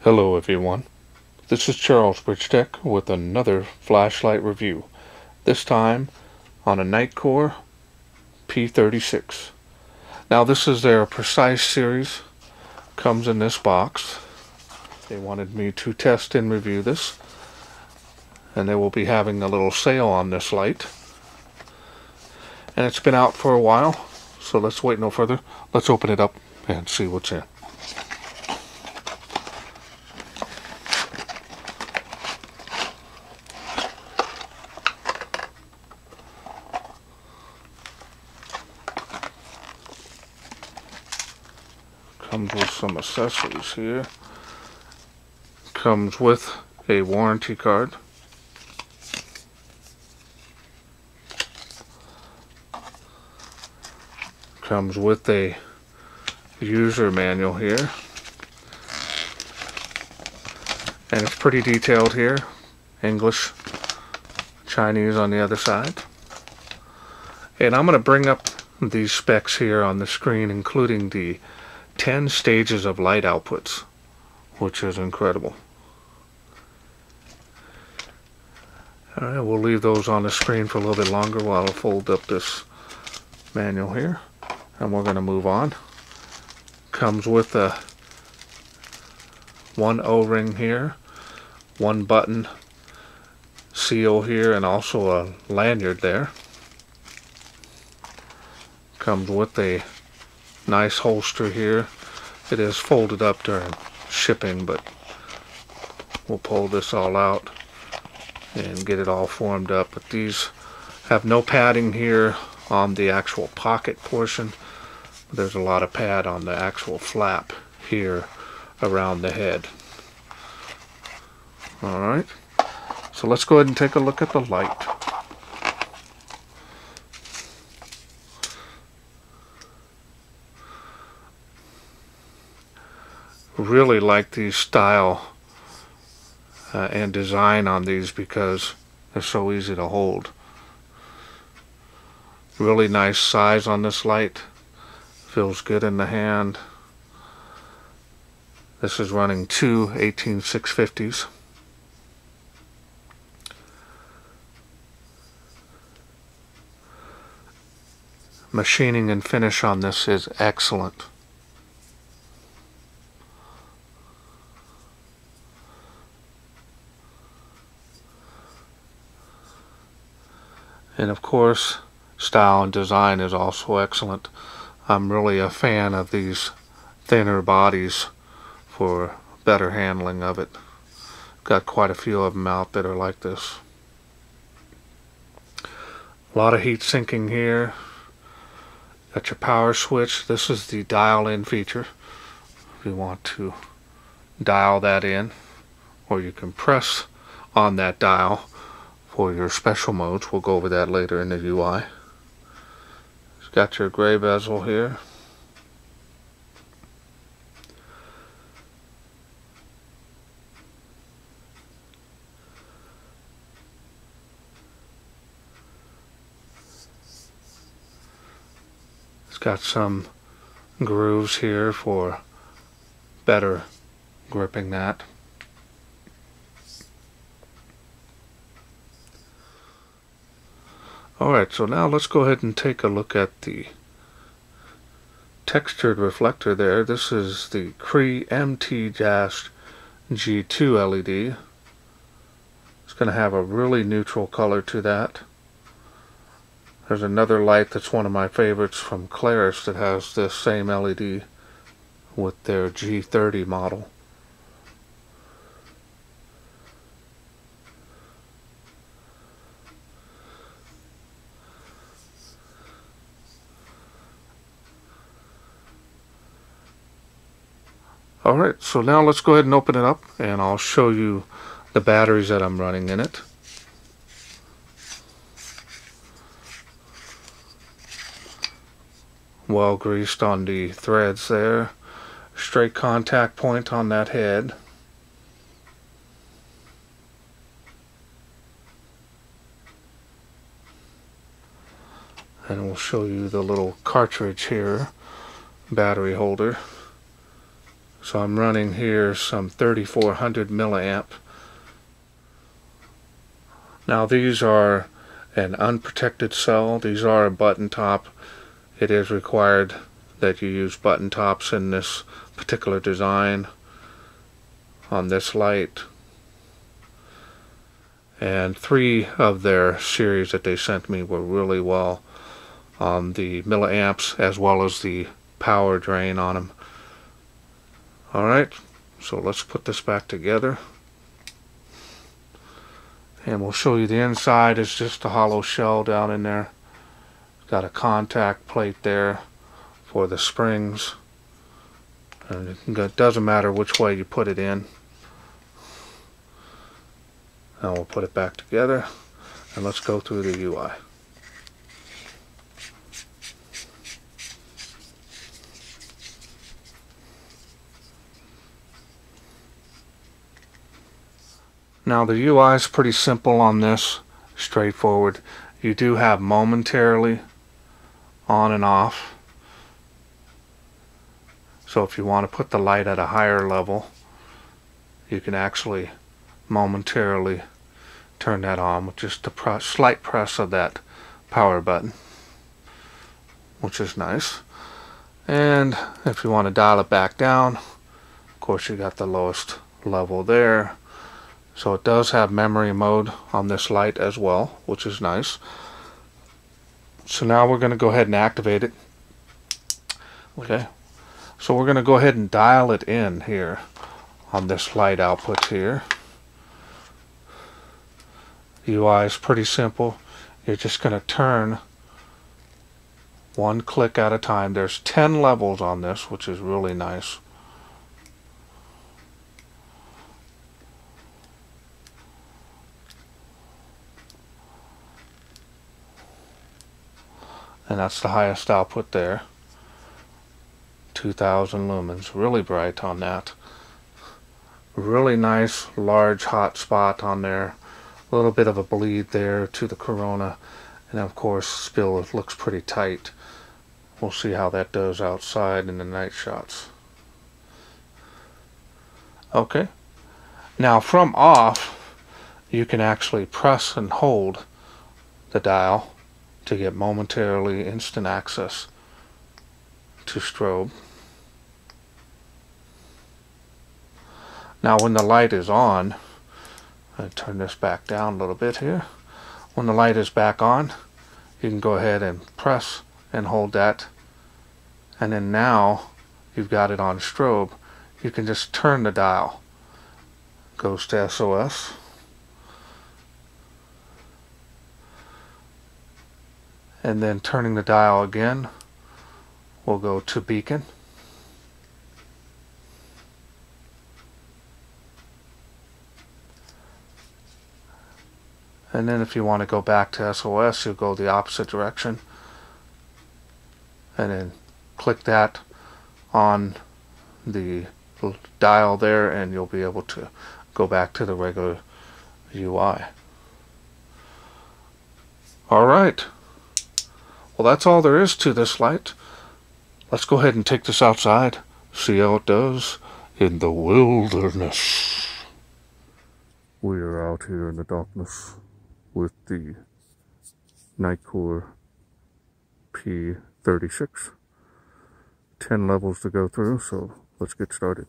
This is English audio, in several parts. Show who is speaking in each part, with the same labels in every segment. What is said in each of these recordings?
Speaker 1: Hello everyone, this is Charles BridgTec with another flashlight review, this time on a Nitecore P36. Now this is their Precise series, comes in this box. They wanted me to test and review this, and they will be having a little sale on this light. And it's been out for a while, so let's wait no further. Let's open it up and see what's in. Comes with some accessories here. Comes with a warranty card. Comes with a user manual here. And it's pretty detailed here. English, Chinese on the other side. And I'm going to bring up these specs here on the screen, including the 10 stages of light outputs, which is incredible. Alright, we'll leave those on the screen for a little bit longer while I fold up this manual here, and we're going to move on. Comes with a one O-ring here, one button seal here, and also a lanyard there. Comes with a nice holster here. It is folded up during shipping, but we'll pull this all out and get it all formed up. But these have no padding here on the actual pocket portion. There's a lot of pad on the actual flap here around the head. Alright, so let's go ahead and take a look at the light. Really like the style and design on these because they're so easy to hold. Really nice size on this light. Feels good in the hand. This is running two 18650s. Machining and finish on this is excellent. And of course, style and design is also excellent. I'm really a fan of these thinner bodies for better handling of it. Got quite a few of them out that are like this. A lot of heat sinking here. Got your power switch. This is the dial in feature. If you want to dial that in, or you can press on that dial for your special modes. We'll go over that later in the UI. It's got your gray bezel here. It's got some grooves here for better gripping that. Alright, so now let's go ahead and take a look at the textured reflector there. This is the Cree MT-G2 LED. It's going to have a really neutral color to that. There's another light that's one of my favorites from Claris that has this same LED with their G30 model. Alright, so now let's go ahead and open it up and I'll show you the batteries that I'm running in it. Well greased on the threads there. Straight contact point on that head. And we'll show you the little cartridge here, battery holder. So I'm running here some 3400 milliamp. Now these are an unprotected cell. These are a button top. It is required that you use button tops in this particular design on this light. And 3 of their series that they sent me were really well on the milliamps as well as the power drain on them. Alright, so let's put this back together. And we'll show you the inside. It's just a hollow shell down in there. Got a contact plate there for the springs. And it doesn't matter which way you put it in. Now we'll put it back together and let's go through the UI. Now the UI is pretty simple on this, straightforward. You do have momentarily on and off. So if you want to put the light at a higher level, you can actually momentarily turn that on with just a slight press of that power button, which is nice. And if you want to dial it back down, of course you got the lowest level there. So it does have memory mode on this light as well, which is nice. So now we're going to go ahead and activate it. Okay, so we're going to go ahead and dial it in here on this light output here. The UI is pretty simple. You're just going to turn one click at a time. There's 10 levels on this, which is really nice. And that's the highest output there. 2000 lumens. Really bright on that. Really nice large hot spot on there. A little bit of a bleed there to the corona. And of course still it looks pretty tight. We'll see how that does outside in the night shots. Okay. Now from off, you can actually press and hold the dial to get momentarily instant access to strobe. Now when the light is on, I turn this back down a little bit here. When the light is back on, you can go ahead and press and hold that, and then now you've got it on strobe. You can just turn the dial. Goes to SOS. And then turning the dial again, we'll go to beacon. And then if you want to go back to SOS, you'll go the opposite direction. And then click that on the dial there and you'll be able to go back to the regular UI. Alright. Well, that's all there is to this light. Let's go ahead and take this outside, see how it does in the wilderness. We are out here in the darkness with the Nitecore P36. 10 levels to go through, so let's get started.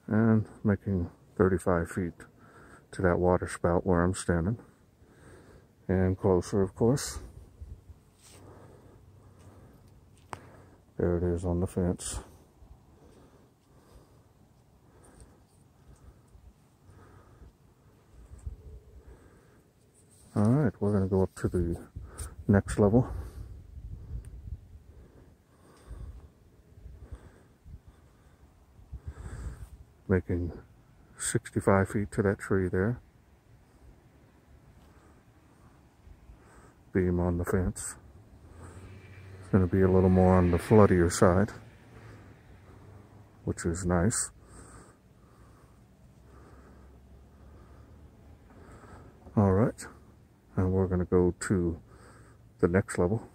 Speaker 1: And making 35 feet to that water spout where I'm standing. And closer, of course. There it is on the fence. Alright, we're going to go up to the next level. Making 65 feet to that tree there. Beam on the fence. It's going to be a little more on the floodier side, which is nice. Alright, and we're going to go to the next level.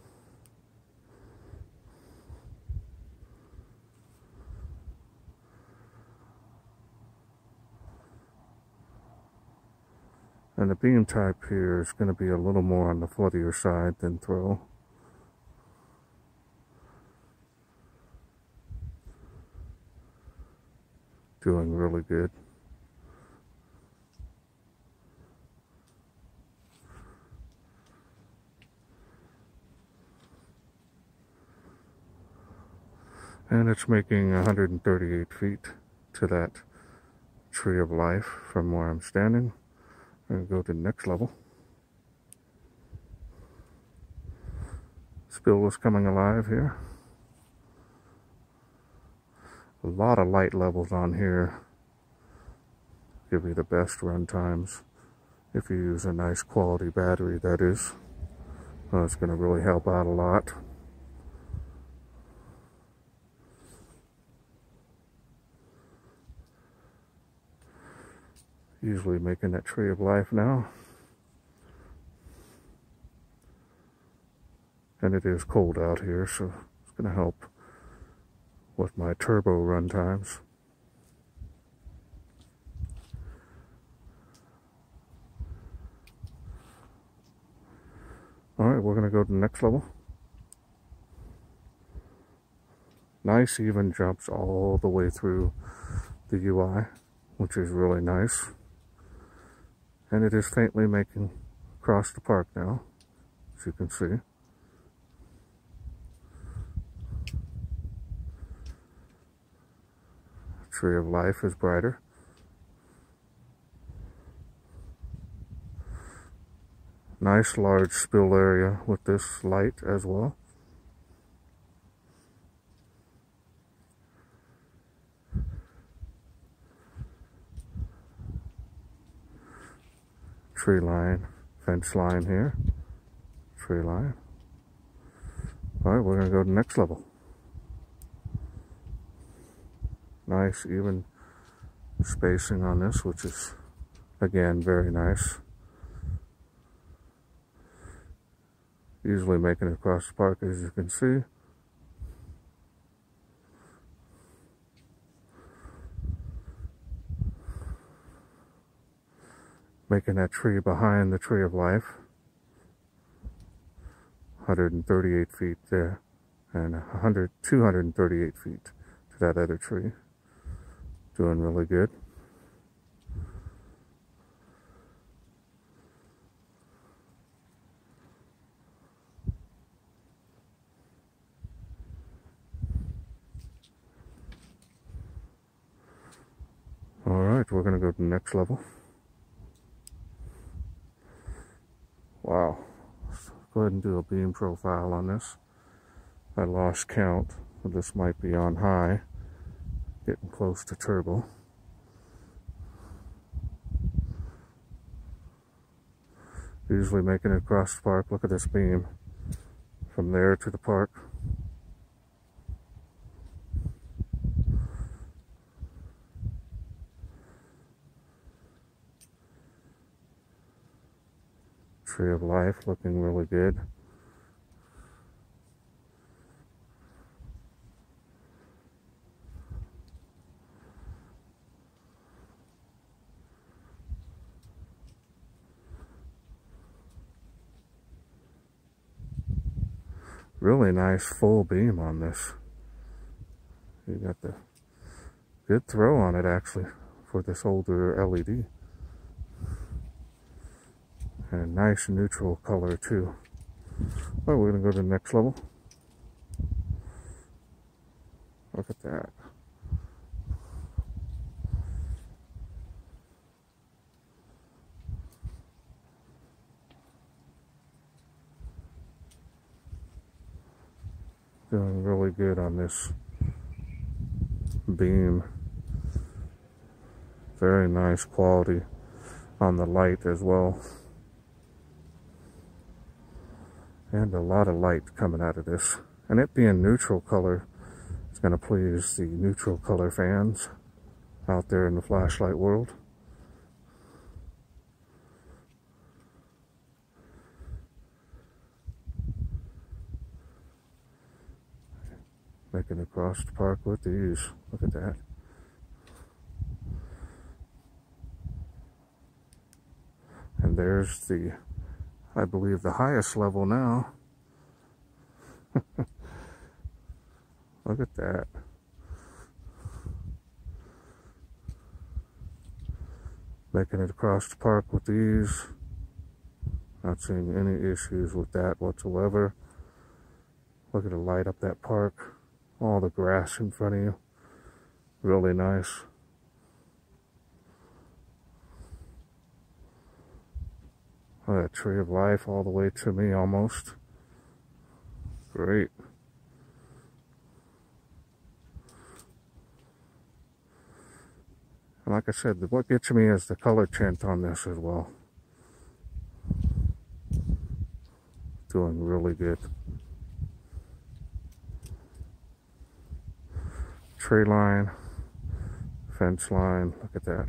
Speaker 1: And the beam type here is going to be a little more on the floatier side than throw. Doing really good. And it's making 138 feet to that tree of life from where I'm standing. I'm going to go to the next level. Spill is coming alive here. A lot of light levels on here. Give you the best run times. If you use a nice quality battery, that is. It's going to really help out a lot. Usually making that tree of life now. And it is cold out here, so it's going to help with my turbo run times. Alright, we're going to go to the next level. Nice even jumps all the way through the UI, which is really nice. And it is faintly making across the park now, as you can see. Tree of life is brighter. Nice large spill area with this light as well. Tree line, fence line here. Tree line. Alright, we're going to go to the next level. Nice even spacing on this, which is again very nice. Easily making it across the park, as you can see. Making that tree behind the tree of life. 138 feet there, and 238 feet to that other tree. Doing really good. Alright, we're going to go to the next level. Wow. Let's go ahead and do a beam profile on this. I lost count, but this might be on high. Getting close to turbo. Usually making it across the park. Look at this beam. From there to the park. Tree of life looking really good. Really nice full beam on this. You got the good throw on it actually for this older LED. And nice neutral color too. Well, we're going to go to the next level. Look at that. Doing really good on this beam. Very nice quality on the light as well. And a lot of light coming out of this. And it being neutral color, it's going to please the neutral color fans out there in the flashlight world. Making it across the park with ease. Look at that. And there's the, I believe, the highest level now. Look at that. Making it across the park with these. Not seeing any issues with that whatsoever. Looking to light up that park. All the grass in front of you. Really nice. Oh, that tree of life all the way to me almost. Great. And like I said, what gets me is the color tint on this as well. Doing really good. Tree line, fence line, look at that.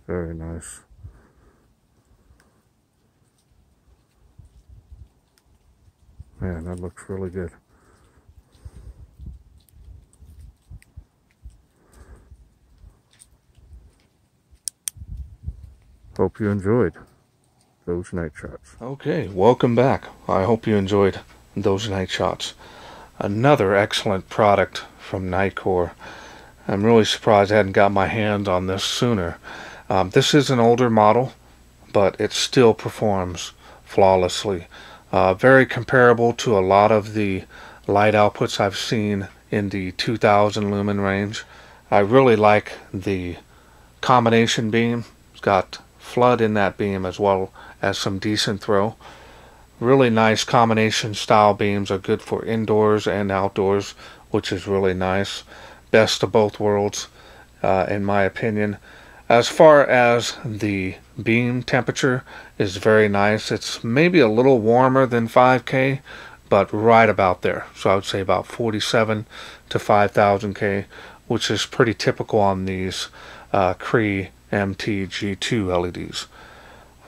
Speaker 1: Very nice. Man, that looks really good. Hope you enjoyed those night shots. Okay, welcome back. I hope you enjoyed those night shots. Another excellent product from Nitecore. I'm really surprised I hadn't got my hand on this sooner. This is an older model, but it still performs flawlessly. Very comparable to a lot of the light outputs I've seen in the 2000 lumen range. I really like the combination beam. It's got flood in that beam as well as some decent throw. Really nice combination style beams, are good for indoors and outdoors, which is really nice. Best of both worlds, in my opinion. As far as the beam temperature is very nice. It's maybe a little warmer than 5K, but right about there. So I would say about 47 to 5000K, which is pretty typical on these Cree MTG2 LEDs.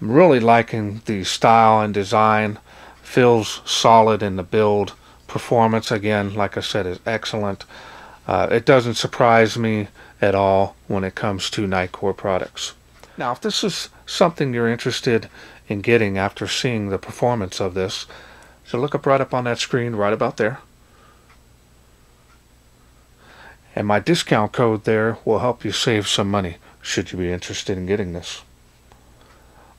Speaker 1: I'm really liking the style and design. Feels solid in the build. Performance, again, like I said, is excellent. It doesn't surprise me at all when it comes to Nitecore products. Now, if this is something you're interested in getting after seeing the performance of this, so look right up on that screen right about there. And my discount code there will help you save some money should you be interested in getting this.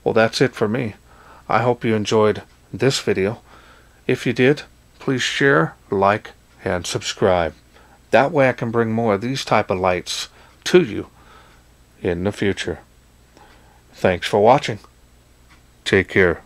Speaker 1: Well, that's it for me. I hope you enjoyed this video. If you did, please share, like, and subscribe. That way I can bring more of these type of lights to you in the future. Thanks for watching. Take care.